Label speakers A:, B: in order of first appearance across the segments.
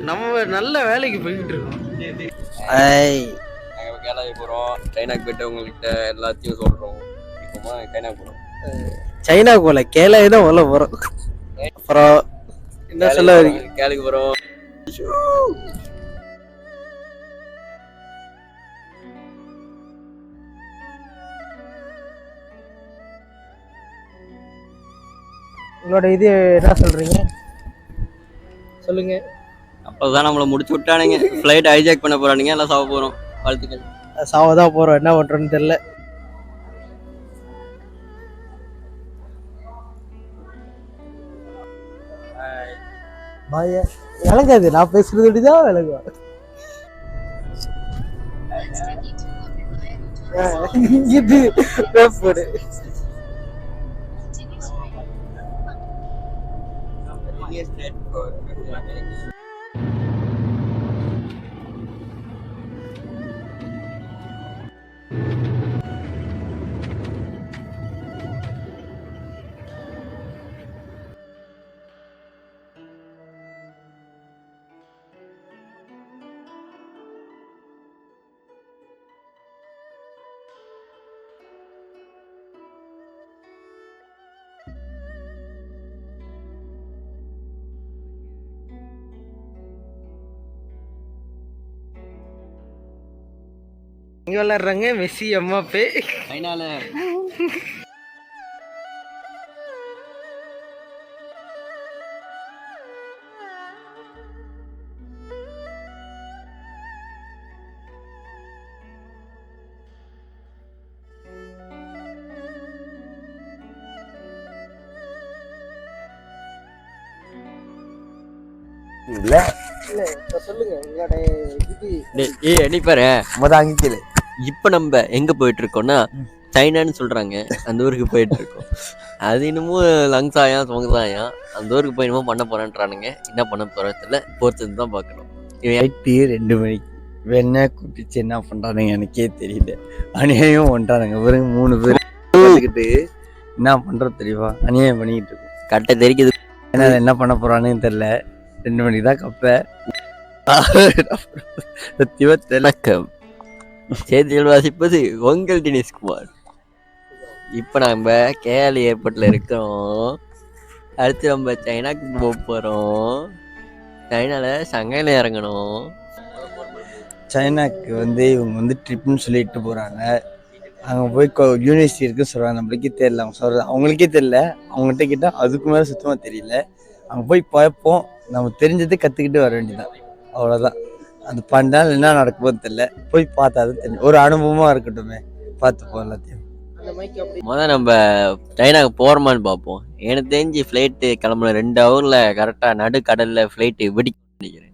A: நம்ம நல்ல வேலைக்கு போய்கிட்டு இருக்கோம்.
B: நாங்கள் கேரளாவுக்கு போகிறோம். சைனாக்கு போயிட்டு உங்கள்கிட்ட எல்லாத்தையும் சொல்கிறோம். இப்போ சைனாக்கு போகிறோம்.
A: சைனா போல கேரளாவே தான் உள்ள போகிறோம். அப்புறம் என்ன சொல்ல வரீங்க?
B: கேரளாக்கு போகிறோம்.
A: உங்களோட இது என்ன சொல்றீங்க சொல்லுங்க.
B: அப்போதான் நம்மளை முடிச்சு விட்டானுங்க. ஃப்ளைட் ஹைஜாக் பண்ண போறானுங்க. எல்லாம் சாவ போகிறோம். வாழ்த்துக்கள்.
A: சாவதான் போகிறோம், என்ன பண்ணுறோன்னு தெரியல. விளங்காது, நான் பேசுறது அப்படிதான் விளங்கும். இது பேப்பரு இங்க விளையாடுறாங்க மெஸ்ஸி எம்மாப்பே
B: ஃபைனல்.
A: இல்ல இல்ல இப்ப சொல்லுங்க உங்களோட இது
B: எண்ணிப்பாரு
A: மொதல்.
B: இப்ப நம்ம எங்க போயிட்டு இருக்கோம்னா சைனான்னு சொல்றாங்க. அந்த ஊருக்கு போயிட்டு இருக்கோம். அது இன்னமும் லங்ஸாயா சொங்கசாயா அந்த ஊருக்கு போய் இன்னமும் பண்ண போறேன்றானுங்க. என்ன பண்ண போறதுல பொறுத்து தான் பார்க்கணும்.
C: 2 மணிக்கு வேணா கூப்பிச்சு என்ன பண்றானுங்க எனக்கே தெரியல. அநியாயம் பண்றானுங்க. வெறும் 3 பேர் வந்துக்கிட்டு என்ன பண்றது தெரியுமா, அநியாயம் பண்ணிக்கிட்டு இருக்கோம்.
B: கட்டை தெரிக்குது.
C: ஏன்னா என்ன பண்ண போறானுன்னு தெரியல. 2 மணிக்கு தான் கப்ப சத்தியமா தெரியல.
B: செய்திகள் வாசிப்பது உங்கள் தினேஷ்குமார். இப்போ நம்ம கேரள ஏர்போர்ட்ல இருக்கிறோம். அடுத்து நம்ம சைனாக்கு போக போகிறோம். சைனால சங்கையில் இறங்கணும்.
C: சைனாக்கு இவங்க ட்ரிப்னு சொல்லிட்டு போறாங்க. அங்கே போய் யூனிவர்சிட்டி இருக்குன்னு சொல்றாங்க. நம்மளுக்கே தெரியல. அவங்க சொல்றது அவங்களுக்கே தெரியல. அவங்ககிட்ட கேட்டால் அதுக்கு மேலே சுத்தமாக தெரியல. அங்கே போய் பார்ப்போம். நம்ம தெரிஞ்சதை கற்றுக்கிட்டு வர வேண்டியதான், அவ்வளோதான். அது பண்ணால் என்ன நடக்குமோன்னு தெரியல. போய் பார்த்தா தான் தெரியும். ஒரு அனுபவமாக இருக்கட்டுமே, பார்த்துப்போம் எல்லாத்தையும்.
B: முதல்ல நம்ம சைனாக்கு போகிறோமான்னு பார்ப்போம். எனக்கு தெரிஞ்சு ஃப்ளைட்டு கிளம்புன 2 ஹவரில் கரெக்டாக நடுக்கடலில் ஃப்ளைட்டு வெடிக்க நினைக்கிறேன்.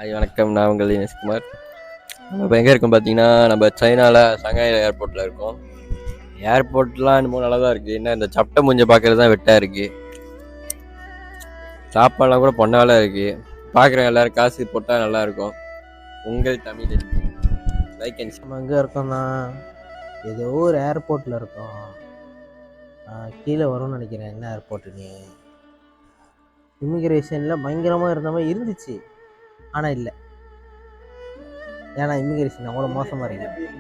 B: வணக்கம், நான் உங்கள் தினேஷ்குமார். நம்ம இப்போ எங்கே இருக்கோம் பார்த்தீங்கன்னா, நம்ம சைனாவில் சங்காய் ஏர்போர்ட்டில் இருக்கோம். ஏர்போர்ட்லாம் என்னமோ நல்லா தான் இருக்குது. என்ன இந்த சட்டை மூஞ்ச பார்க்குறது தான் வெட்டாக இருக்குது. சாப்பாடெலாம் கூட பொண்ணால இருக்குது. பார்க்குறேன் எல்லோரும் காசு போட்டால் நல்லாயிருக்கும். உங்கள் தமிழ் லைக் அண்ட்
A: நம்ம எங்கே இருக்கோம்னா ஏதோ ஒரு ஏர்போர்ட்டில் இருக்கோம். கீழே வரும்னு நினைக்கிறேன். என்ன ஏர்போர்ட்டுன்னு இமிக்ரேஷனில் பயங்கரமாக இருந்த மாதிரி இருந்துச்சு, ஆனால் இல்லை. ஏன்னா இமிக்ரேஷன் அவ்வளோ மோசமாக இருக்கு.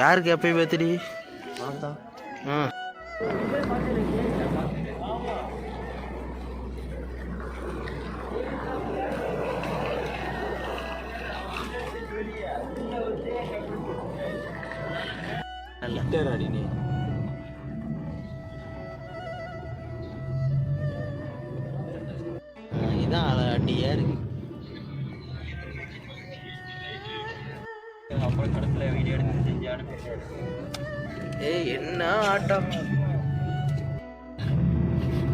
A: யாருக்கு எப்போ பர்த்டே? இதான் அடியா இருக்கு.
B: அப்புறம் கடத்தில் வீடியோ எடுத்து செஞ்சு அனுப்பி.
A: ஏய் என்ன ஆட்டம்!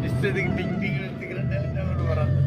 C: இஷ்டத்துக்கு டிங் டிங் எடுத்துக்கிறேன்.